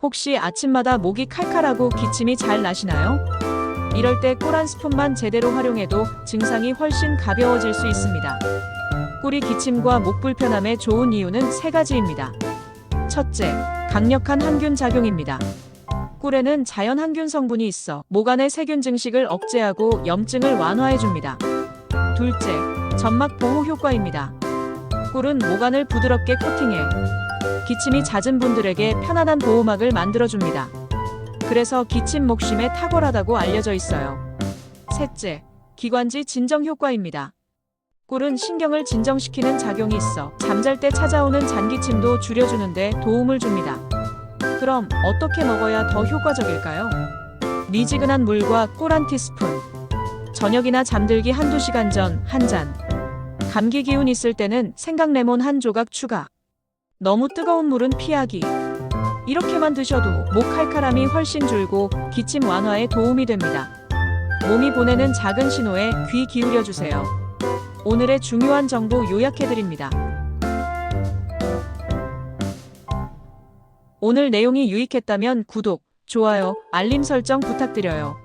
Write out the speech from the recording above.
혹시 아침마다 목이 칼칼하고 기침이 잘 나시나요? 이럴 때 꿀 한 스푼만 제대로 활용해도 증상이 훨씬 가벼워질 수 있습니다. 꿀이 기침과 목 불편함에 좋은 이유는 세 가지입니다. 첫째, 강력한 항균 작용입니다. 꿀에는 자연 항균 성분이 있어 목 안의 세균 증식을 억제하고 염증을 완화해줍니다. 둘째, 점막 보호 효과입니다. 꿀은 목 안을 부드럽게 코팅해 기침이 잦은 분들에게 편안한 보호막을 만들어줍니다. 그래서 기침 목쉼에 탁월하다고 알려져 있어요. 셋째, 기관지 진정 효과입니다. 꿀은 신경을 진정시키는 작용이 있어 잠잘 때 찾아오는 잔기침도 줄여주는데 도움을 줍니다. 그럼 어떻게 먹어야 더 효과적일까요? 미지근한 물과 꿀 한 티스푼, 저녁이나 잠들기 한두 시간 전 한 잔, 감기 기운 있을 때는 생강레몬 한 조각 추가, 너무 뜨거운 물은 피하기. 이렇게만 드셔도 목 칼칼함이 훨씬 줄고 기침 완화에 도움이 됩니다. 몸이 보내는 작은 신호에 귀 기울여 주세요. 오늘의 중요한 정보 요약해드립니다. 오늘 내용이 유익했다면 구독, 좋아요, 알림 설정 부탁드려요.